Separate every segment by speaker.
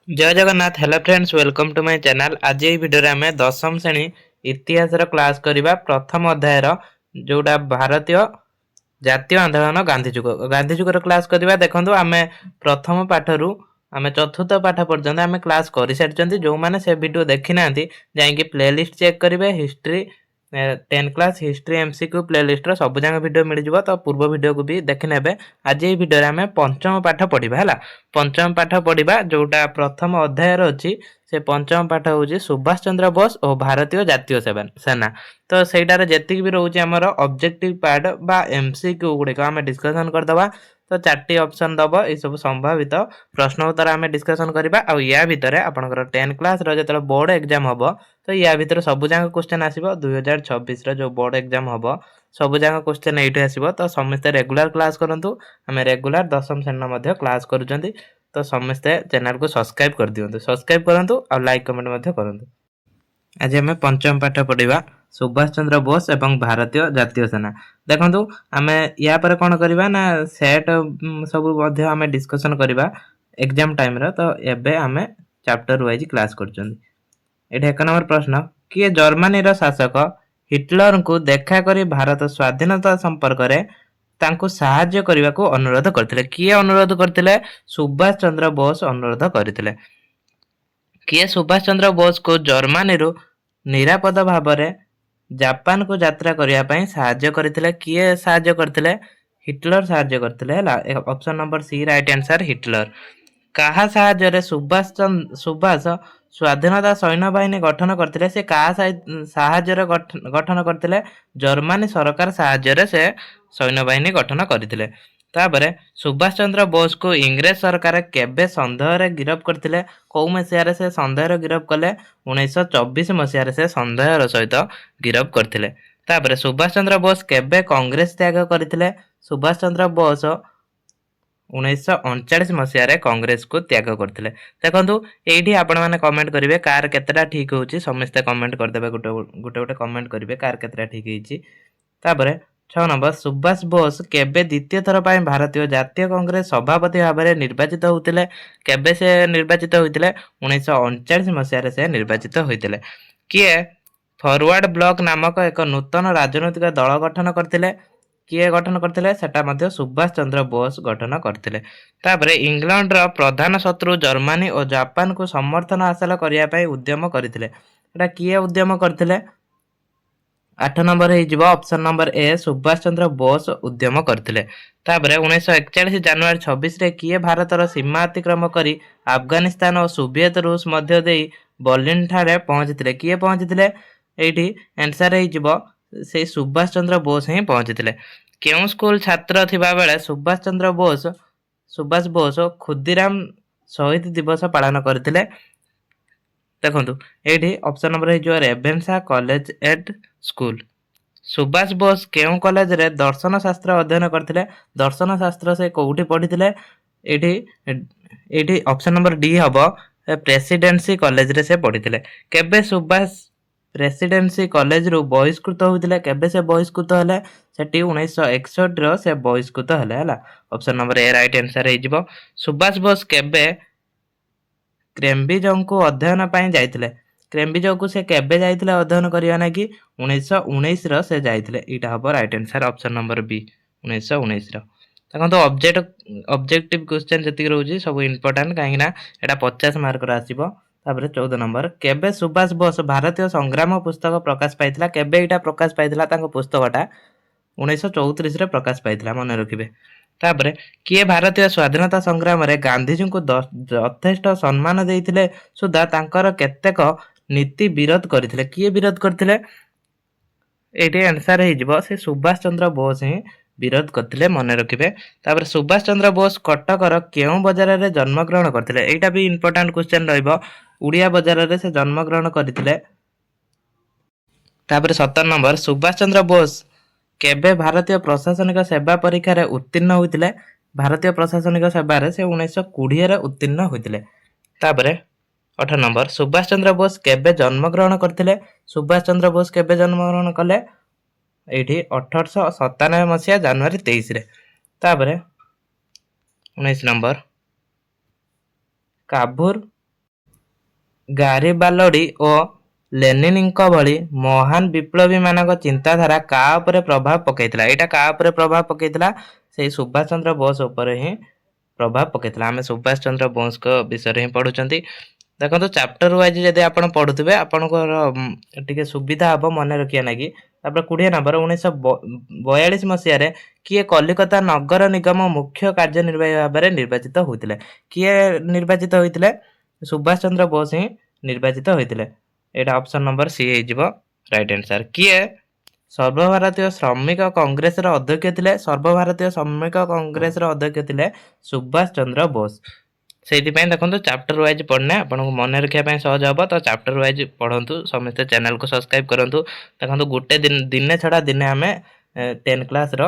Speaker 1: जय Jagannath. Hello friends, welcome to my channel. आज ये वीडियो रे हमें दशम श्रेणी इतिहास क्लास करवा प्रथम अध्याय जोटा भारतीय जातीय आंदोलन गांधी जुगर क्लास करवा। देखो आम प्रथम पाठरू आम चतुर्थ पाठ पर्यंत आम क्लास कर सारी। जो मैंने से वीडियो देखी ना जाकि प्लेलिस्ट चेक करेंगे। History 10 class history MCQ playlist सब जगह वीडियो मिल जाव, तो पूर्व वीडियो को भी देखी ने। आज ये वीडियो आम पंचम पाठ पढ़ा है। पंचम पाठ पढ़ा जोटा प्रथम अध्याय अच्छी से पंचम पाठ हूँ सुभाष चंद्र बोस और भारतीय जातीय सेना। तो सहीटार जी भी रोचे आमर ऑब्जेक्टिव पार्ट बा एमसीक्यू गुड़िक आम डिस्कसन करदे। तो 4टी ऑप्शन दब ये सब संभावित प्रश्न उत्तर आम डिस्कसन करवा। या भितर आपंकर 10 क्लास जो बोर्ड एग्जाम हम, तो या भितर सब जगह क्वेश्चन आसो 2026 जो बोर्ड एग्जाम हम सब जगह क्वेश्चन ये आसो। तो समस्ते रेगुलर क्लास करूँ। आम रेगुलर दशम श्रेणी क्लास करुँच। तो समस्ते चैनल को सब्सक्राइब कर दिंतु, सब्सक्राइब करूँ और लाइक कमेंट करूँ। आज आम पंचम पाठ पढ़ा सुभाष चंद्र बोस एवं भारतीय जातीय सेना। देखो आम या पर कौन करवा ना सेट सब आम डिस्कसन करवा एग्जाम टाइम रो। तो एबे आम चैप्टर वाइज क्लास कर। एक नंबर प्रश्न, किए जर्मनी रो शासक हिटलर को देखा करी भारत स्वाधीनता संपर्क में तांको साहाय्य करने को अनुरोध करथिले? किए अनुरोध करथिले? सुभाष चंद्र बोस अनुरोध करथिले। किए सुभाष चंद्र बोस को जर्मनी रो निरापद भाव में जापान को यात्रा करने पई साहाय्य करथिले? किए साहाय्य करथिले? हिटलर साहाय्य करथिले हैला। Option number C right answer Hitler. काहा साहाय्य सुभाष स्वाधीनता सैन्य बाहिनी गठन करथिले? से काहा साहाय्य गठन करथिले? जर्मनी सरकार साहाय्य से सैन्य बाहिनी गठन करथिले। तापरे सुभाष चंद्र बोस को इंग्रेज सरकार केबे संदेह रे गिरफ्त करथिले? कौ मसीह से संदेह रे गिरफ्त कले? 1924 मसीह से संदेह सहित गिरफ्त करथिले। तापरे सुभाष चंद्र बोस केबे कांग्रेस त्याग करथिले? सुभाष चंद्र बोस 1939 मसीह कांग्रेस को त्याग करथिले। देखंतु एठी आपण माने कमेंट करिवे कार केतेटा ठीक होउची। समस्त कमेंट कर देबे, गोटे गोटे कमेंट करिवे कार केतेटा ठीक हेची। तापरे 6 नंबर, सुभाष बोस केबे द्वितीय थर पाई भारतीय जातीय कांग्रेस सभापति भाव में निर्वाचित होतिले? केबे से निर्वाचित होतिले? 1939 मसीह से निर्वाचित होतिले। किए फॉरवर्ड ब्लॉक नामक एक नूतन राजनैतिक दल गठन करथिले? किए गठन करथिले? सेटा मध्ये सुभाष चंद्र बोस गठन करथिले। तापरे इंग्लैंड रो प्रधान शत्रु जर्मनी और जापान को समर्थन हासिल करिया पई उद्यम करथिले? एटा किए उद्यम करथिले? 8 नंबर हो ऑप्शन नंबर ए सुभाष चंद्र बोस उद्यम करथिले। तापरे 1941 जनवरी 26 रे किए भारतर सीमा अतिक्रम करी अफगानिस्तान और सोवियत रूस मध्य देई बर्लिन ठारे पहुंचथिले? किए पहुंचथिले? एठी आंसर हो से सुभाष चंद्र बोस ही पहुंचथिले। केउ स्कूल छात्र थिबा बेले सुभाष बोस खुदीराम शहीद दिवस पालन करथिले? देखो ये ऑप्शन नंबर हो रेभेन्सा college and school. Subhash Bose केउ कॉलेज रे दर्शन शास्त्र अध्ययन करथिले? दर्शन शास्त्र से कोठी पढ़िथिले? एठी ऑप्शन नंबर डी हबो प्रेसिडेंसी कॉलेज रे से पढ़िथिले। केबे सुभाष प्रेसिडेंसी कॉलेज रु बहिष्कृत होइथिले? केबे से बहिष्कृत हले? सेठी 1961 रो से बहिष्कृत हले हला। Option number A right answer हे जिवो। सुभाष बोस केबे क्रेम्ब्रिज को अध्ययन पाई जाइथिले? क्रेम्ब्रिज को से केबे जाइथिले अध्ययन करिया ना कि 1919 रो से जाइथिले? इटा हबो right answer option number B 1919 रो। देखो ऑब्जेक्टिव क्वेश्चन जति रहउची सब इंपोर्टेंट काहे ना एटा 50 मार्क रो आसीबो। तापरे 14 नंबर, केबे सुभाष बोस भारतीय संग्राम पुस्तक प्रकाश पाइथिला? केबे इटा प्रकाश पाइथिला तांको पुस्तकटा? 1934 रे प्रकाश पाइथिला, मन रखिबे। तापरे किए भारतीय स्वाधीनता संग्राम रे गांधीजी को यथेष्ट सम्मान देइथिले सुधा तांकर केतेक नीति विरोध करथिले? किए विरोध करथिले? एठी आंसर हे जिवो से सुभाष चंद्र बोस ही विरोध करथिले, मन रखिबे। तापरे सुभाष चंद्र बोस कटकर केउ बाजार रे जन्म ग्रहण करथिले? एटा भी इंपोर्टेंट क्वेश्चन रहइबो। उड़िया बाजार रे से जन्म ग्रहण करथिले। तापरे 17 नंबर, सुभाष चंद्र बोस केबे भारतीय प्रशासनिक सेवा परीक्षा रे उत्तीर्ण होइतिले? भारतीय प्रशासनिक सेवा रे से 1920 रे उत्तीर्ण होइतिले। तापरे 18 नंबर, सुभाष चंद्र बोस केबे जन्म ग्रहण करथिले? सुभाष चंद्र बोस केबे जन्म ग्रहण कले? एठी 1897 मसिया जनवरी 23 रे। तापरे 19 नंबर, काबुर ଗାରିବାଲଡି ଓ ଲେନିନ୍ଙ୍କ ଭଳି ମହାନ ବିପ୍ଳବୀ ମାନଙ୍କ ଚିନ୍ତାଧାରା କାହା ଉପରେ ପ୍ରଭାବ ପକାଇଥିଲା? ଏଇଟା କାହା ଉପରେ ପ୍ରଭାବ ପକାଇଥିଲା? ସେଇ ସୁଭାଷ ଚନ୍ଦ୍ର ବୋଷ ଉପରେ ହିଁ ପ୍ରଭାବ ପକାଇଥିଲା। ଆମେ ସୁଭାଷ ଚନ୍ଦ୍ର ବୋଷଙ୍କ ବିଷୟରେ ହିଁ ପଢୁଛନ୍ତି। ଦେଖନ୍ତୁ ଚାପ୍ଟର ୱାଇଜ ଯଦି ଆପଣ ପଢୁଥିବେ ଆପଣଙ୍କର ଟିକେ ସୁବିଧା ହବ ମନେ ରଖିବା ଲାଗି। ତାପରେ 20 ନମ୍ବର 1942 ମସିହାରେ କିଏ କଲିକତା ନଗର ନିଗମ ମୁଖ୍ୟ କାର୍ଯ୍ୟନିର୍ବାହୀ ଭାବରେ ନିର୍ବାଚିତ ହୋଇଥିଲେ? କିଏ ନିର୍ବାଚିତ ହୋଇଥିଲେ? ସୁଭାଷ ଚନ୍ଦ୍ର ବୋଷ ହିଁ ନିର୍ବାଚିତ ହୋଇଥିଲେ। ଏଇଟା ଅପସନ ନମ୍ବର ସି ହେଇଯିବ ରାଇଟ୍ ଆନ୍ସର। କିଏ ସର୍ବଭାରତୀୟ ଶ୍ରମିକ କଂଗ୍ରେସର ଅଧ୍ୟକ୍ଷ ଥିଲେ? ସର୍ବଭାରତୀୟ ଶ୍ରମିକ କଂଗ୍ରେସର ଅଧ୍ୟକ୍ଷ ଥିଲେ ସୁଭାଷ ଚନ୍ଦ୍ର ବୋଷ। ସେଇଥିପାଇଁ ଦେଖନ୍ତୁ ଚାପ୍ଟର ୱାଇଜ ପଢିଲେ ଆପଣଙ୍କୁ ମନେ ରଖିବା ପାଇଁ ସହଜ ହବ। ତ ଚାପ୍ଟର ୱାଇଜ ପଢନ୍ତୁ, ସମସ୍ତେ ଚ୍ୟାନେଲକୁ ସବସ୍କ୍ରାଇବ କରନ୍ତୁ। ଦେଖନ୍ତୁ ଗୋଟେ ଦିନେ ଛଡା ଦିନେ ଆମେ 10 କ୍ଲାସର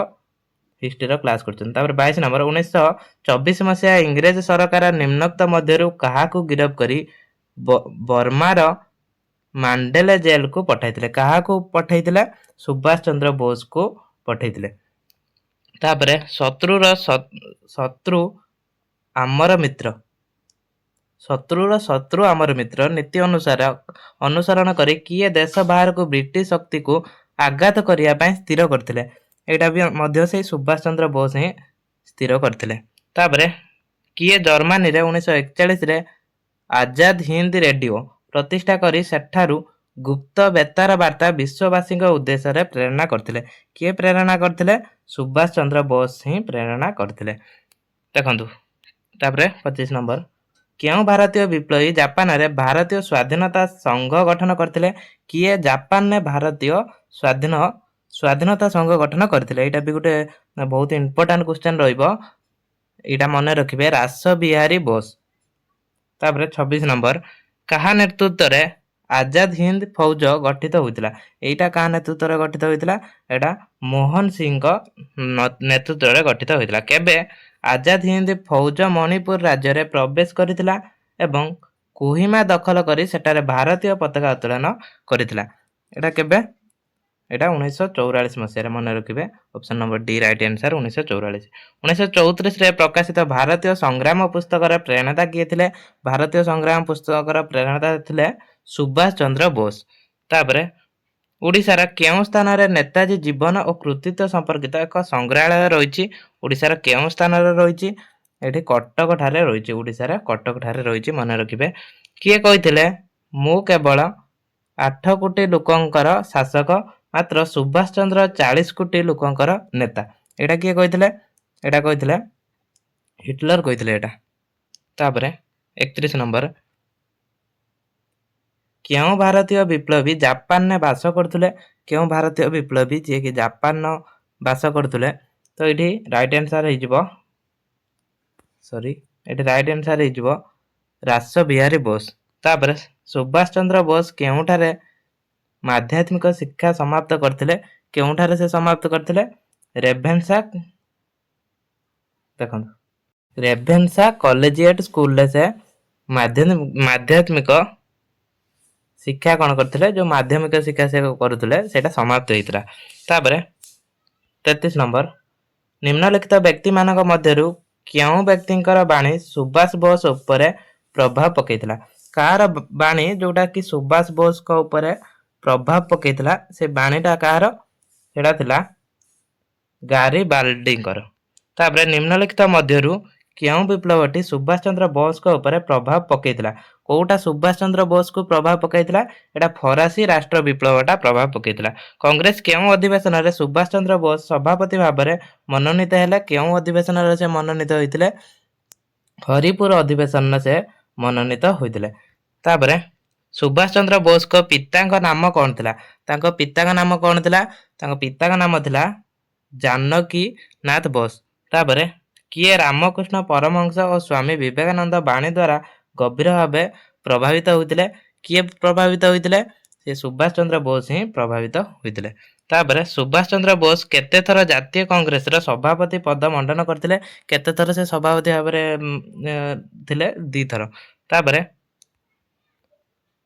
Speaker 1: ହିଷ୍ଟ୍ରିର କ୍ଲାସ କରୁଛନ୍ତି। ତାପରେ 22 ନମ୍ବର 1924 ମସିହା ଇଂରେଜ ସରକାର ନିମ୍ନୋକ୍ତ ମଧ୍ୟରୁ କାହାକୁ ଗିରଫ କରି ବର୍ମାର ମାଣ୍ଡେଲେ ଜେଲକୁ ପଠାଇଥିଲେ? କାହାକୁ ପଠାଇଥିଲେ? ସୁଭାଷ ଚନ୍ଦ୍ର ବୋଷକୁ ପଠାଇଥିଲେ। ତାପରେ ଶତ୍ରୁ ଆମର ମିତ୍ର, ଶତ୍ରୁର ଶତ୍ରୁ ଆମର ମିତ୍ର ନୀତି ଅନୁସରଣ କରି କିଏ ଦେଶ ବାହାରକୁ ବ୍ରିଟିଶ ଶକ୍ତିକୁ ଆଘାତ କରିବା ପାଇଁ ସ୍ଥିର କରିଥିଲେ? ଏଇଟା ବି ମଧ୍ୟ ସେଇ ସୁଭାଷ ଚନ୍ଦ୍ର ବୋଷ ହିଁ ସ୍ଥିର କରିଥିଲେ। ତାପରେ କିଏ ଜର୍ମାନୀରେ 1941ରେ ଆଜାଦ ହିନ୍ଦ ରେଡିଓ ପ୍ରତିଷ୍ଠା କରି ସେଠାରୁ ଗୁପ୍ତ ବେତାର ବାର୍ତ୍ତା ବିଶ୍ୱବାସୀଙ୍କ ଉଦ୍ଦେଶ୍ୟରେ ପ୍ରେରଣା କରିଥିଲେ? କିଏ ପ୍ରେରଣା କରିଥିଲେ? ସୁଭାଷ ଚନ୍ଦ୍ର ବୋଷ ହିଁ ପ୍ରେରଣା କରିଥିଲେ। ଦେଖନ୍ତୁ ତାପରେ 25 ନମ୍ବର କେଉଁ ଭାରତୀୟ ବିପ୍ଳବୀ ଜାପାନରେ ଭାରତୀୟ ସ୍ୱାଧୀନତା ସଂଘ ଗଠନ କରିଥିଲେ? କିଏ ଜାପାନରେ ଭାରତୀୟ ସ୍ୱାଧୀନତା ସଂଘ ଗଠନ କରିଥିଲେ? ଏଇଟା ବି ଗୋଟେ ବହୁତ ଇମ୍ପୋର୍ଟାଣ୍ଟ କ୍ୱେଶ୍ଚନ ରହିବ, ଏଇଟା ମନେ ରଖିବେ, ରାସ ବିହାରୀ ବୋଷ। ତାପରେ 26 ନମ୍ବର କାହା ନେତୃତ୍ୱରେ ଆଜାଦ ହିନ୍ଦ ଫୌଜ ଗଠିତ ହୋଇଥିଲା? ଏଇଟା କାହା ନେତୃତ୍ୱରେ ଗଠିତ ହୋଇଥିଲା? ଏଇଟା ମୋହନ ସିଂଙ୍କ ନେତୃତ୍ୱରେ ଗଠିତ ହୋଇଥିଲା। କେବେ ଆଜାଦ ହିନ୍ଦ ଫୌଜ ମଣିପୁର ରାଜ୍ୟରେ ପ୍ରବେଶ କରିଥିଲା ଏବଂ କୋହିମା ଦଖଲ କରି ସେଠାରେ ଭାରତୀୟ ପତାକା ଉତ୍ତୋଳନ କରିଥିଲା? ଏଇଟା କେବେ? ଏଇଟା 1944 ମସିହାରେ, ମନେ ରଖିବେ। Option number D right answer 1944। 1934ରେ ପ୍ରକାଶିତ ଭାରତୀୟ ସଂଗ୍ରାମ ପୁସ୍ତକର ପ୍ରେରଣାତା କିଏ ଥିଲେ? ଭାରତୀୟ ସଂଗ୍ରାମ ପୁସ୍ତକର ପ୍ରେରଣାତା ଥିଲେ ସୁଭାଷ ଚନ୍ଦ୍ର ବୋଷ। ତାପରେ ଓଡ଼ିଶାର କେଉଁ ସ୍ଥାନରେ ନେତାଜୀ ଜୀବନ ଓ କୃତିତ୍ୱ ସମ୍ପର୍କିତ ଏକ ସଂଗ୍ରହାଳୟ ରହିଛି? ଓଡ଼ିଶାର କେଉଁ ସ୍ଥାନରେ ରହିଛି? ଏଠି କଟକ ଠାରେ ରହିଛି। ଓଡ଼ିଶାର କଟକ ଠାରେ ରହିଛି, ମନେ ରଖିବେ। କିଏ କହିଥିଲେ ମୁଁ କେବଳ 8 କୋଟି ଲୋକଙ୍କର ଶାସକ ମାତ୍ର ସୁଭାଷ ଚନ୍ଦ୍ର 40 କୋଟି ଲୋକଙ୍କର ନେତା? ଏଇଟା କିଏ କହିଥିଲେ? ଏଇଟା କହିଥିଲେ ହିଟଲର କହିଥିଲେ ଏଇଟା। ତାପରେ 31 ନମ୍ବର କେଉଁ ଭାରତୀୟ ବିପ୍ଳବୀ ଜାପାନରେ ବାସ କରୁଥିଲେ? କେଉଁ ଭାରତୀୟ ବିପ୍ଳବୀ ଯିଏକି ଜାପାନ ବାସ କରୁଥିଲେ? ତ ଏଠି ରାଇଟ୍ ଆନ୍ସର ହେଇଯିବ ରାସ ବିହାରୀ ବୋଷ। ତାପରେ ସୁଭାଷ ଚନ୍ଦ୍ର ବୋଷ କେଉଁଠାରେ ମାଧ୍ୟମିକ ଶିକ୍ଷା ସମାପ୍ତ କରିଥିଲେ? କେଉଁଠାରେ ସେ ସମାପ୍ତ କରିଥିଲେ? ରେଭେନ୍ସା। ଦେଖନ୍ତୁ ରେଭେନ୍ସା କଲେଜିଏଟ ସ୍କୁଲରେ ସେ ମାଧ୍ୟମିକ ଶିକ୍ଷା କ'ଣ କରିଥିଲେ? ଯେଉଁ ମାଧ୍ୟମିକ ଶିକ୍ଷା ସେ କରୁଥିଲେ ସେଇଟା ସମାପ୍ତ ହେଇଥିଲା। ତାପରେ 33 ନମ୍ବର ନିମ୍ନଲିଖିତ ବ୍ୟକ୍ତିମାନଙ୍କ ମଧ୍ୟରୁ କେଉଁ ବ୍ୟକ୍ତିଙ୍କର ବାଣୀ ସୁଭାଷ ବୋଷ ଉପରେ ପ୍ରଭାବ ପକାଇଥିଲା? କାହାର ବାଣୀ ଯୋଉଟା କି ସୁଭାଷ ବୋଷଙ୍କ ଉପରେ ପ୍ରଭାବ ପକାଇଥିଲା? ସେ ବାଣୀଟା କାହାର? ସେଇଟା ଥିଲା ଗାରିବାଲ୍ଡିଙ୍କର। ତାପରେ ନିମ୍ନଲିଖିତ ମଧ୍ୟରୁ କେଉଁ ବିପ୍ଳବଟି ସୁଭାଷ ଚନ୍ଦ୍ର ବୋଷଙ୍କ ଉପରେ ପ୍ରଭାବ ପକାଇଥିଲା? କୋଉଟା ସୁଭାଷ ଚନ୍ଦ୍ର ବୋଷକୁ ପ୍ରଭାବ ପକାଇଥିଲା? ଏଇଟା ଫରାସୀ ରାଷ୍ଟ୍ର ବିପ୍ଳବଟା ପ୍ରଭାବ ପକାଇଥିଲା। କଂଗ୍ରେସ କେଉଁ ଅଧିବେଶନରେ ସୁଭାଷ ଚନ୍ଦ୍ର ବୋଷ ସଭାପତି ଭାବରେ ମନୋନୀତ ହେଲେ? କେଉଁ ଅଧିବେଶନରେ ସେ ମନୋନୀତ ହୋଇଥିଲେ? ହରିପୁର ଅଧିବେଶନରେ ସେ ମନୋନୀତ ହୋଇଥିଲେ। ତାପରେ ସୁଭାଷ ଚନ୍ଦ୍ର ବୋଷଙ୍କ ପିତାଙ୍କ ନାମ କ'ଣ ଥିଲା? ତାଙ୍କ ପିତାଙ୍କ ନାମ କ'ଣ ଥିଲା? ତାଙ୍କ ପିତାଙ୍କ ନାମ ଥିଲା ଜାନକୀ ନାଥ ବୋଷ। ତାପରେ କିଏ ରାମକୃଷ୍ଣ ପରମହଂସ ଓ ସ୍ୱାମୀ ବିବେକାନନ୍ଦ ବାଣୀ ଦ୍ୱାରା ଗଭୀର ଭାବେ ପ୍ରଭାବିତ ହୋଇଥିଲେ? କିଏ ପ୍ରଭାବିତ ହୋଇଥିଲେ? ସେ ସୁଭାଷ ଚନ୍ଦ୍ର ବୋଷ ହିଁ ପ୍ରଭାବିତ ହୋଇଥିଲେ। ତାପରେ ସୁଭାଷ ଚନ୍ଦ୍ର ବୋଷ କେତେ ଥର ଜାତୀୟ କଂଗ୍ରେସର ସଭାପତି ପଦ ମଣ୍ଡନ କରିଥିଲେ? କେତେ ଥର ସେ ସଭାପତି ଭାବରେ ଥିଲେ? 2 ଥର। ତାପରେ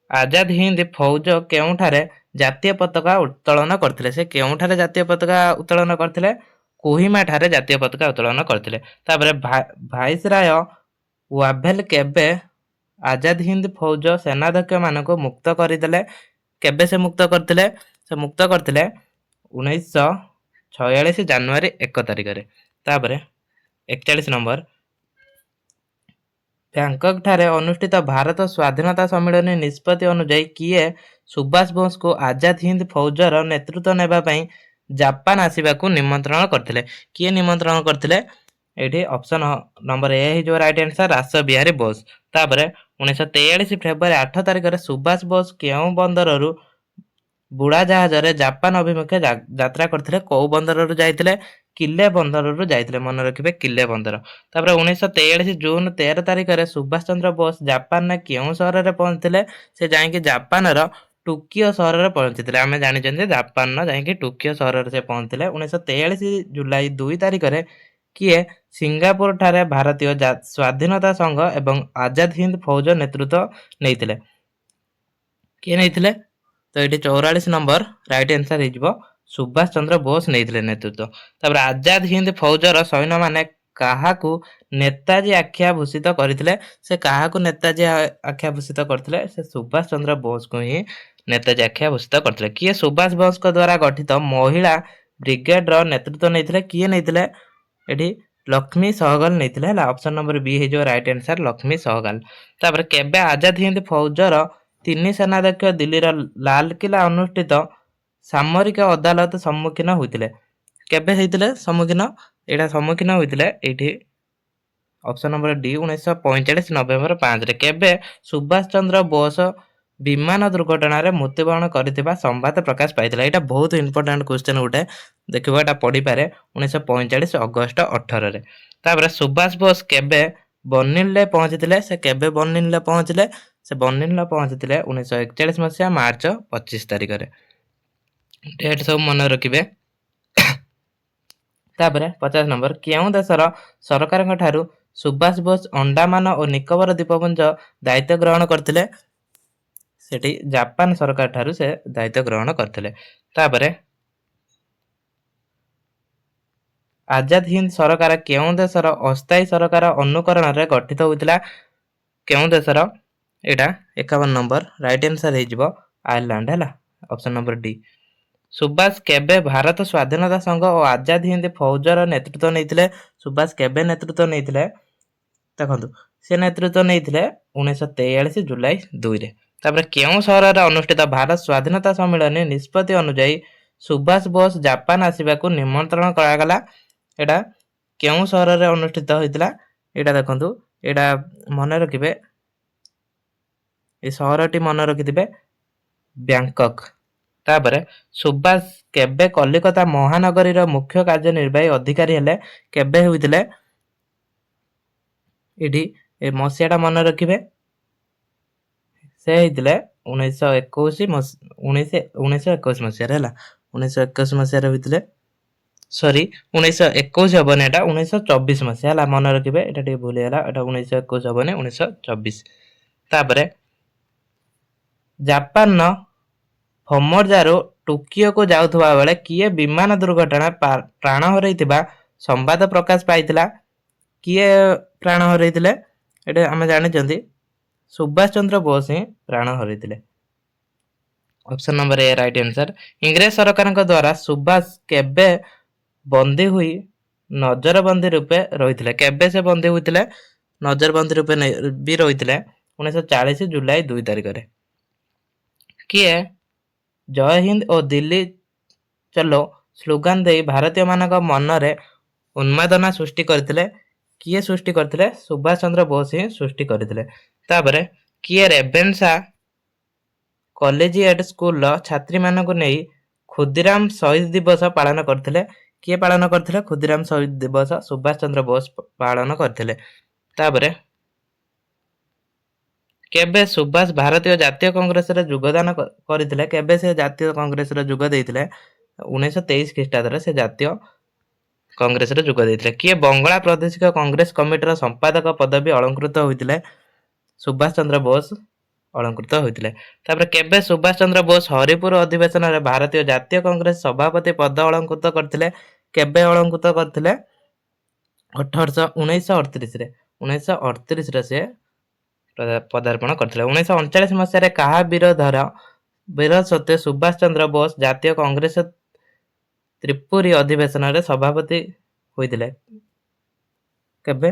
Speaker 1: ଆଜାଦ ହିନ୍ଦ ଫୌଜ କେଉଁଠାରେ ଜାତୀୟ ପତାକା ଉତ୍ତୋଳନ କରିଥିଲେ? ସେ କେଉଁଠାରେ ଜାତୀୟ ପତାକା ଉତ୍ତୋଳନ କରିଥିଲେ? କୋହିମା ଠାରେ ଜାତୀୟ ପତାକା ଉତ୍ତୋଳନ କରିଥିଲେ। ତାପରେ ଭାଇସରାୟ ୱାଭେଲ କେବେ आजाद हिंद फौज सेनाध्यक्ष मानक मुक्त करदेले। केबे से मुक्त करथिले? से मुक्त करथिले 1946 जनवरी 1 तारिख रे। तापरे 41 नंबर बैंकॉक ठारे अनुष्ठित भारत स्वाधीनता सम्मेलन निष्पत्ति अनुଯାयी किए सुभाष बोस को आजाद हिंद फौजर नेतृत्व नेबा पई जापान आसीबाकू निमंत्रण करथिले। किए निमंत्रण करथिले? एठी ऑप्शन नंबर ए ही जो राइट आंसर रास बिहारी बोस। तापरे 1943 फेब्रुआरी 8 तारिख रे सुभाष बोस केउ बंदररू बुढ़ा जहाज रे जापान अभिमुखे यात्रा करथिले? को बंदररू जाइथिले? किले बंदररू जाइथिले। मन रखिबे किले बंदर। तापरे 1943 जून 13 तारिख रे सुभाष चंद्र बोस जापान ने केउ शहर रे पहुंचथिले? से जाईकी जापान रो टोकियो शहर रे पहुंचथिले। आमे जानि जंदे जापान न जाईकी टोकियो शहर रे से पहुंचथिले। 1943 जुलाई 2 तारिख रे किए सिंगापुर ठारे भारतीय स्वाधीनता संघ एवं आजाद हिंद फौज नेतृत्व नैथिले? किए नैथिले? तो ये 44 नंबर राइट आंसर हो सुभाष चंद्र बोस नहीं नेतृत्व। तापर आजाद हिंद फौजर सैन्य माने काहाकू नेताजी आख्या भूषित करथिले? से काहाकू नेताजी आख्या भूषित करथिले? से सुभाष चंद्र बोस को ही नेताजी आख्या भूषित करथिले। किए सुभाष बोस को द्वारा गठित महिला ब्रिगेड रो नेतृत्व नैथिले? किए नैथिले? एठी लक्ष्मी सहगल नैथिले हला। ऑप्शन नंबर बी हे जो राइट आंसर लक्ष्मी सहगल। तापर केबे आजाद हिंद फौजर 3 सेनाध्यक्ष दिल्लीर लालकिला अनुष्ठित सामरिक अदालत सम्मुखीन होइतिले? केबे होइतिले सम्मुखीन? एटा सम्मुखीन होइतिले एठी ऑप्शन नंबर डी 1945 नवेम्बर 5 रे। केबे सुभाष चंद्र बोस विमान दुर्घटना रे मृत्युवरण करथिबा संवाद प्रकाश पाइतिला? एटा बहुत इंपोर्टेंट क्वेश्चन उठे, देखिबो एटा पढी पारे। 1945 अगस्त 18 रे। तापर सुभाष बोस केबे बर्लिन ले पहुंचथिले? से केबे बर्लिन ले पहुंचले? से बर्लिन ले पहुंचथिले 1941 मसिया मार्च 25 तारिख रे। डेट सब मन रखिबे। तापर 50 नंबर केउ देशर सरकारक ठारू सुभाष बोस अंडमान और निकोबर द्वीपपुंज दायित्व ग्रहण करथिले? सेठी जापान सरकार ठारू से दायित्व ग्रहण करथिले। तापर आजाद हिंद सरकार केउ देशर अस्थायी सरकार अनुकरण रे गठित होइतिला? केउ देशर? एटा 51 नंबर राइट आंसर हे जिवो आयरलैंड हला। Option number D. सुभाष केबे भारत स्वाधीनता संघ और आजाद हिंद फौजर नेतृत्व नैथिले? सुभाष केबे नेतृत्व नैथिले? देखंतु से नेतृत्व नैथिले 1943 जुलाई 2 रे। तापर केउ शहर रे अनुष्ठित भारत स्वाधीनता सम्मेलन निष्पत्ति अनुଯାयी सुभाष बोस जापान आसीबाकू निमंत्रण करागला? एटा केउ शहर रे अनुष्ठित होइतिला? एटा देखंतु एटा मन रखिबे, ए शहरटी मन रखिथिबे बैंकॉक। तापर सुभाष केबे कलिकता महानगरी रो मुख्य कार्यनिर्वाही अधिकारी हेले? केबे होइतिले? एठी ए मसियाटा मन रखिबे, से हेतिले 1921 1921 मसिया रे हला। 1921 मसिया रे होइतिले, सॉरी 1921 हबने, एटा 1924 मसिया हला। मन रखिबे, एटा टे भूल हला, एटा 1921 हबने 1924। तापर जापान न फमोर्जारो टोकियो को जाउथबा बेले किए विमान दुर्घटना प्राण हरैतिबा संवाद प्रकाश पाइतिला? किए प्राण हरैतिले? एटा हम जानि जंदी सुभाष चंद्र बोस ही प्राण हरैतिले। Option number A right answer. इंग्रेज सरकार द्वारा सुभाष केबे बंदी हुई नजरबंदी रूपे रहितिले? केबे से बंदी होइतिले नजरबंदी रूपे भी रहितिले? 1940 जुलाई 2 तारिख रे। किए जय हिंद और दिल्ली चलो स्लोगान दे भारतीय मानक मन रे उन्मादना सृष्टि करथिले? किए सृष्टि करथिले? सुभाष चंद्र बोस ही सृष्टि करथिले। तापरे किए रेवेन्सा कॉलेजिएट स्कूल छात्री मानक नै खुदीराम शहीद दिवस पालन करथिले? किए पालन करथिले खुदीराम शहीद दिवस? सुभाष चंद्र बोस पालन करथिले। तापरे केबे सुभाष भारतीय जातीय कांग्रेस रे योगदान करथिले? केबे से जातीय कांग्रेस रे जोग दैथिले? 1923 ख्रीष्टाब्द रे से जातीय कांग्रेस रे जोग दैथिले। किए बंगला प्रादेशिक कांग्रेस कमिटी रो संपादक पदवी अलंकृत होइतिले? सुभाष चंद्र बोस अलंकृत होइतिले। तापर केबे सुभाष चंद्र बोस हरिपुर अधिवेशन रे भारतीय जातीय कांग्रेस सभापति पद अलंकृत करथिले? केबे अलंकृत करथिले? 1938 रे। 1938 रे से ପଦାର୍ପଣ କରିଥିଲେ। 1939 ମସିହାରେ କାହା ବିରୋଧ ସତ୍ତ୍ୱେ ସୁଭାଷ ଚନ୍ଦ୍ର ବୋଷ ଜାତୀୟ କଂଗ୍ରେସ ତ୍ରିପୁରୀ ଅଧିବେଶନରେ ସଭାପତି ହୋଇଥିଲେ? କେବେ?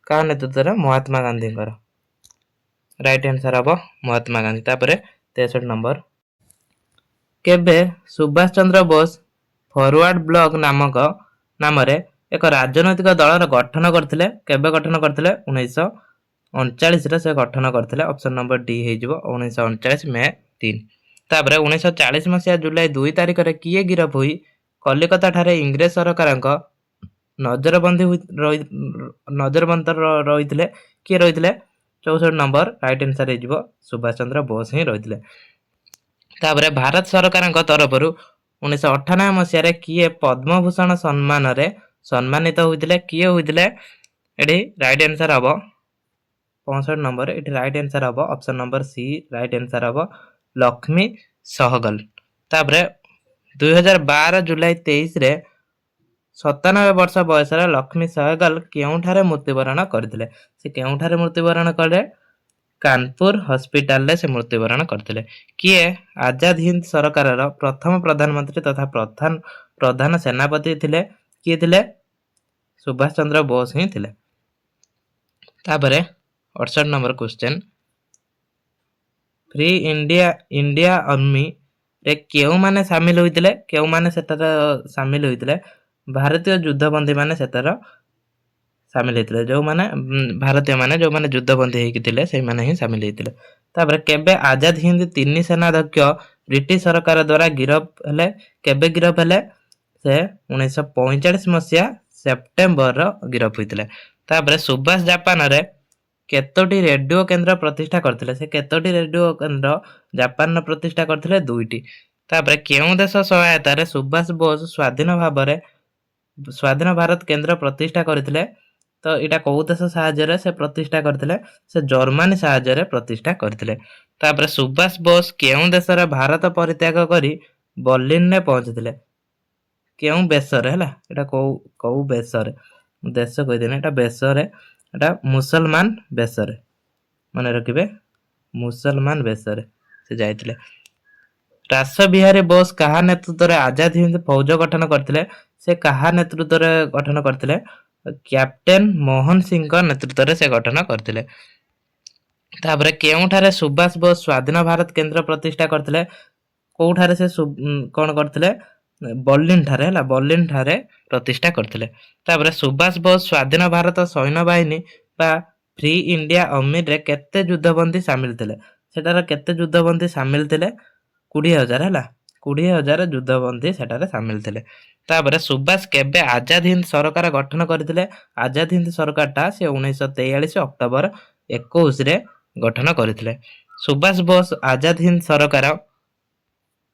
Speaker 1: କାହା ନେତୃତ୍ୱରେ? ମହାତ୍ମା ଗାନ୍ଧୀଙ୍କର। ରାଇଟ୍ ଆନ୍ସର ହବ ମହାତ୍ମା ଗାନ୍ଧୀ। ତାପରେ 63 ନମ୍ବର, କେବେ ସୁଭାଷ ଚନ୍ଦ୍ର ବୋଷ ଫରୱାର୍ଡ ବ୍ଲକ ନାମରେ ଏକ ରାଜନୈତିକ ଦଳର ଗଠନ କରିଥିଲେ? କେବେ ଗଠନ କରିଥିଲେ? 1939ରେ ସେ ଗଠନ କରିଥିଲେ। ଅପସନ ନମ୍ବର ଡି ହେଇଯିବ 1939 ମେ 3। ତାପରେ 1940 ମସିହା ଜୁଲାଇ 2 ତାରିଖରେ କିଏ ଗିରଫ ହୋଇ କଲିକତା ଠାରେ ଇଂରେଜ ସରକାରଙ୍କ ନଜରବନ୍ଦୀ ରହିଥିଲେ? କିଏ ରହିଥିଲେ? 64 ନମ୍ବର ରାଇଟ୍ ଆନ୍ସର ହେଇଯିବ ସୁଭାଷ ଚନ୍ଦ୍ର ବୋଷ ହିଁ ରହିଥିଲେ। ତାପରେ ଭାରତ ସରକାରଙ୍କ ତରଫରୁ 1998 ମସିହାରେ କିଏ ପଦ୍ମଭୂଷଣ ସମ୍ମାନରେ ସମ୍ମାନିତ ହୋଇଥିଲେ? କିଏ ହୋଇଥିଲେ? ଏଠି ରାଇଟ୍ ଆନ୍ସର ହବ 65 ନମ୍ବର। ଏଠି ରାଇଟ୍ ଆନ୍ସର ହବ option number C. Right answer ହବ ଲକ୍ଷ୍ମୀ ସହଗଲ। ତାପରେ 2012 ଜୁଲାଇ 23ରେ 97 ବର୍ଷ ବୟସରେ ଲକ୍ଷ୍ମୀ ସହଗଲ କେଉଁଠାରେ ମୃତ୍ୟୁବରଣ କରିଥିଲେ? ସେ କେଉଁଠାରେ ମୃତ୍ୟୁବରଣ କଲେ? କାନପୁର ହସ୍ପିଟାଲରେ ସେ ମୃତ୍ୟୁବରଣ କରିଥିଲେ। କିଏ ଆଜାଦ ହିନ୍ଦ ସରକାରର ପ୍ରଥମ ପ୍ରଧାନମନ୍ତ୍ରୀ ତଥା ପ୍ରଧାନ ସେନାପତି ଥିଲେ? କିଏ ଥିଲେ? ସୁଭାଷ ଚନ୍ଦ୍ର ବୋଷ ହିଁ ଥିଲେ। ତାପରେ 68 ନମ୍ବର କ୍ୱେଶ୍ଚନ, ଫ୍ରି ଇଣ୍ଡିଆ ଆର୍ମିରେ କେଉଁମାନେ ସାମିଲ ହୋଇଥିଲେ? କେଉଁମାନେ ସେଠାରେ ସାମିଲ ହୋଇଥିଲେ? ଭାରତୀୟ ଯୁଦ୍ଧବନ୍ଦୀ ମାନେ ସେଥିରେ ସାମିଲ ହେଇଥିଲେ। ଭାରତୀୟମାନେ ଯେଉଁମାନେ ଯୁଦ୍ଧବନ୍ଦୀ ହେଇକି ଥିଲେ ସେଇମାନେ ହିଁ ସାମିଲ ହେଇଥିଲେ। ତାପରେ କେବେ ଆଜାଦ ହିନ୍ଦ 3 ସେନାଧ୍ୟକ୍ଷ ବ୍ରିଟିଶ ସରକାର ଦ୍ୱାରା ଗିରଫ ହେଲେ? କେବେ ଗିରଫ ହେଲେ? ସେ 1945 ମସିହା ସେପ୍ଟେମ୍ବର ଗିରଫ ହୋଇଥିଲେ। ତାପରେ ସୁଭାଷ ଜାପାନରେ କେତୋଟି ରେଡିଓ କେନ୍ଦ୍ର ପ୍ରତିଷ୍ଠା କରିଥିଲେ? ସେ କେତୋଟି ରେଡିଓ କେନ୍ଦ୍ର ଜାପାନର ପ୍ରତିଷ୍ଠା କରିଥିଲେ? 2ଟି। ତାପରେ କେଉଁ ଦେଶ ସହାୟତାରେ ସୁଭାଷ ବୋଷ ସ୍ୱାଧୀନ ଭାରତ କେନ୍ଦ୍ର ପ୍ରତିଷ୍ଠା କରିଥିଲେ? ତ ଏଇଟା କୋଉ ଦେଶ ସାହାଯ୍ୟରେ ସେ ପ୍ରତିଷ୍ଠା କରିଥିଲେ? ସେ ଜର୍ମାନୀ ସାହାଯ୍ୟରେ ପ୍ରତିଷ୍ଠା କରିଥିଲେ। ତାପରେ ସୁଭାଷ ବୋଷ କେଉଁ ଦେଶରେ ଭାରତ ପରିତ୍ୟାଗ କରି ବର୍ଲିନରେ ପହଞ୍ଚିଥିଲେ? କେଉଁ ବେଶରେ? ହେଲା, ଏଇଟା କୋଉ ବେଶରେ? ଦେଶ କହିଦେନି, ଏଟା ବେଶରେ, ଏଟା ମୁସଲମାନ ବେଶରେ, ମନେ ରଖିବେ, ମୁସଲମାନ ବେଶରେ ସେ ଯାଇଥିଲେ। ରାସ ବିହାରୀ ବୋଷ କାହା ନେତୃତ୍ୱରେ ଆଜାଦ ହିନ୍ଦ ଫୌଜ ଗଠନ କରିଥିଲେ? ସେ କାହା ନେତୃତ୍ୱରେ ଗଠନ କରିଥିଲେ? କ୍ୟାପ୍ଟେନ ମୋହନ ସିଂଙ୍କ ନେତୃତ୍ୱରେ ସେ ଗଠନ କରିଥିଲେ। ତାପରେ କେଉଁଠାରେ ସୁଭାଷ ବୋଷ ସ୍ୱାଧୀନ ଭାରତ କେନ୍ଦ୍ର ପ୍ରତିଷ୍ଠା କରିଥିଲେ? କୋଉଠାରେ ସେ କଣ କରିଥିଲେ? ବର୍ଲିନ ଠାରେ, ହେଲା, ବର୍ଲିନ ଠାରେ ପ୍ରତିଷ୍ଠା କରିଥିଲେ। ତାପରେ ସୁଭାଷ ବୋଷ ସ୍ୱାଧୀନ ଭାରତ ସୈନ୍ୟବାହିନୀ ବା ଫ୍ରି ଇଣ୍ଡିଆ ଆର୍ମିରେ କେତେ ଯୁଦ୍ଧବନ୍ଦୀ ସାମିଲ ଥିଲେ? ସେଟାର କେତେ ଯୁଦ୍ଧବନ୍ଦୀ ସାମିଲ ଥିଲେ? 20,000, ହେଲା, 20,000 ଯୁଦ୍ଧବନ୍ଦୀ ସେଠାରେ ସାମିଲ ଥିଲେ। ତାପରେ ସୁଭାଷ କେବେ ଆଜାଦ ହିନ୍ଦ ସରକାର ଗଠନ କରିଥିଲେ? ଆଜାଦ ହିନ୍ଦ ସରକାରଟା ସେ 1943 ଅକ୍ଟୋବର 21ରେ ଗଠନ କରିଥିଲେ। ସୁଭାଷ ବୋଷ ଆଜାଦ ହିନ୍ଦ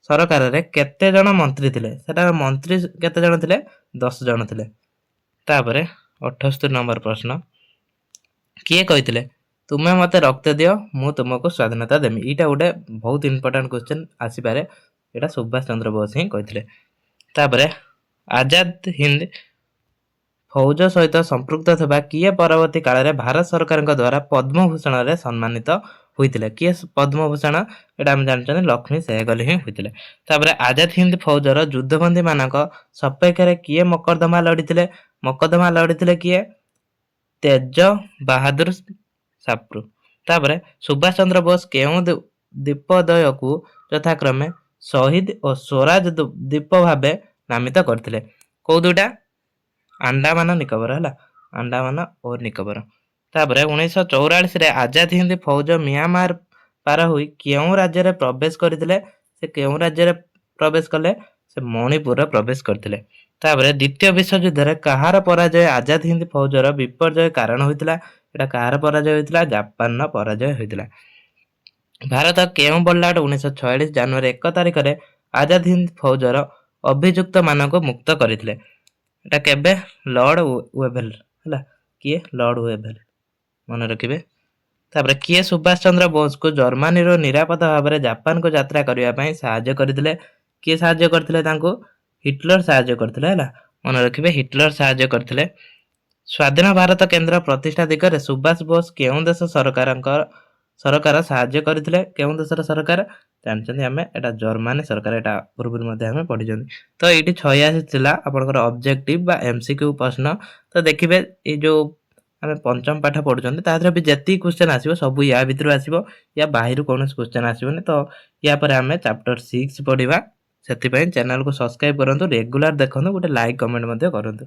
Speaker 1: ସରକାରରେ କେତେ ଜଣ ମନ୍ତ୍ରୀ ଥିଲେ? ସେଟାର ମନ୍ତ୍ରୀ କେତେ ଜଣ ଥିଲେ? 10 ଜଣ ଥିଲେ। ତାପରେ 78 ନମ୍ବର ପ୍ରଶ୍ନ, କିଏ କହିଥିଲେ ତୁମେ ମତେ ରକ୍ତ ଦିଅ ମୁଁ ତୁମକୁ ସ୍ୱାଧୀନତା ଦେମି? ଏଇଟା ଗୋଟେ ବହୁତ ଇମ୍ପୋର୍ଟାଣ୍ଟ କ୍ୱେଶ୍ଚନ ଆସିପାରେ। ଏଇଟା ସୁଭାଷ ଚନ୍ଦ୍ର ବୋଷ ହିଁ କହିଥିଲେ। ତାପରେ ଆଜାଦ ହିନ୍ଦ ଫୌଜ ସହିତ ସମ୍ପୃକ୍ତ ଥିବା କିଏ ପରବର୍ତ୍ତୀ କାଳରେ ଭାରତ ସରକାରଙ୍କ ଦ୍ୱାରା ପଦ୍ମଭୂଷଣରେ ସମ୍ମାନିତ ହୋଇଥିଲେ? କିଏ ପଦ୍ମଭୂଷଣ? ଏଇଟା ଆମେ ଜାଣିଛନ୍ତି ଲକ୍ଷ୍ମୀ ସେହଗଲ ହିଁ ହୋଇଥିଲେ। ତାପରେ ଆଜାଦ ହିନ୍ଦ ଫୌଜର ଯୁଦ୍ଧବନ୍ଦୀ ମାନଙ୍କ ସପକ୍ଷରେ କିଏ ମକଦ୍ଦମା ଲଢିଥିଲେ? ମକଦ୍ଦମା ଲଢିଥିଲେ କିଏ? ତେଜ ବାହାଦୁର ସାପ୍ରୁ। ତାପରେ ସୁଭାଷ ଚନ୍ଦ୍ର ବୋଷ କେଉଁ ଦ୍ୱୀପଦ୍ୱୟକୁ ଯଥାକ୍ରମେ ଶହୀଦ ଓ ସ୍ୱରାଜ ଦ୍ୱୀପ ଭାବେ ନାମିତ କରିଥିଲେ? କୋଉ ଦୁଇଟା? ଆଣ୍ଡାମାନ ନିକୋବର, ହେଲା, ଆଣ୍ଡାମାନ ଓ ନିକୋବର। ତାପରେ 1944ରେ ଆଜାଦ ହିନ୍ଦ ଫୌଜ ମିଆଁମାର ପାର ହୋଇ କେଉଁ ରାଜ୍ୟରେ ପ୍ରବେଶ କରିଥିଲେ? ସେ କେଉଁ ରାଜ୍ୟରେ ପ୍ରବେଶ କଲେ? ସେ ମଣିପୁରରେ ପ୍ରବେଶ କରିଥିଲେ। ତାପରେ ଦ୍ୱିତୀୟ ବିଶ୍ୱଯୁଦ୍ଧରେ କାହାର ପରାଜୟ ଆଜାଦ ହିନ୍ଦ ଫୌଜର ବିପର୍ଯ୍ୟୟ କାରଣ ହୋଇଥିଲା? ଏଟା କାହାର ପରାଜୟ ହୋଇଥିଲା? ଜାପାନର ପରାଜୟ ହୋଇଥିଲା। ଭାରତ କେଉଁ ବଲ୍ଲାଟ 1946 ଜାନୁଆରୀ 1 ତାରିଖରେ ଆଜାଦ ହିନ୍ଦ ଫୌଜର ଅଭିଯୁକ୍ତ ମାନଙ୍କୁ ମୁକ୍ତ କରିଥିଲେ? ଏଟା କେବେ? ଲର୍ଡ ୱେଭେଲ, ହେଲା, କିଏ? ଲର୍ଡ ୱେଭେଲ, ମନେ ରଖିବେ। ତାପରେ କିଏ ସୁଭାଷ ଚନ୍ଦ୍ର ବୋଷଙ୍କୁ ଜର୍ମାନୀରୁ ନିରାପଦ ଭାବରେ ଜାପାନକୁ ଯାତ୍ରା କରିବା ପାଇଁ ସାହାଯ୍ୟ କରିଥିଲେ? କିଏ ସାହାଯ୍ୟ କରିଥିଲେ ତାଙ୍କୁ? ହିଟଲର ସାହାଯ୍ୟ କରିଥିଲେ, ହେଲା, ମନେ ରଖିବେ, ହିଟଲର ସାହାଯ୍ୟ କରିଥିଲେ। ସ୍ୱାଧୀନ ଭାରତ କେନ୍ଦ୍ର ପ୍ରତିଷ୍ଠା ଦିଗରେ ସୁଭାଷ ବୋଷ କେଉଁ ଦେଶ ସରକାର ସାହାଯ୍ୟ କରିଥିଲେ? କେଉଁ ଦେଶର ସରକାର? ଜାଣିଛନ୍ତି ଆମେ ଏଟା ଜର୍ମାନୀ ସରକାର। ଏଟା ପୂର୍ବରୁ ମଧ୍ୟ ଆମେ ପଢିଛନ୍ତି। ତ ଏଇଠି 86 ଥିଲା ଆପଣଙ୍କର ଅବଜେକ୍ଟିଭ ବା MCQ ପ୍ରଶ୍ନ। ତ ଦେଖିବେ ଏଇ ଯୋଉ ଆମେ ପଞ୍ଚମ ପାଠ ପଢୁଛନ୍ତି ତା ଦେହରେ ବି ଯେତିକି କ୍ୱେଶ୍ଚନ ଆସିବ ସବୁ ୟା ଭିତରୁ ଆସିବ, ୟା ବାହାରୁ କୌଣସି କ୍ୱେଶ୍ଚନ ଆସିବନି। ତ ୟା ପରେ ଆମେ ଚାପ୍ଟର 6 ପଢିବା। ସେଥିପାଇଁ ଚ୍ୟାନେଲକୁ ସବସ୍କ୍ରାଇବ କରନ୍ତୁ, ରେଗୁଲାର ଦେଖନ୍ତୁ, ଗୋଟେ ଲାଇକ୍ କମେଣ୍ଟ ମଧ୍ୟ କରନ୍ତୁ।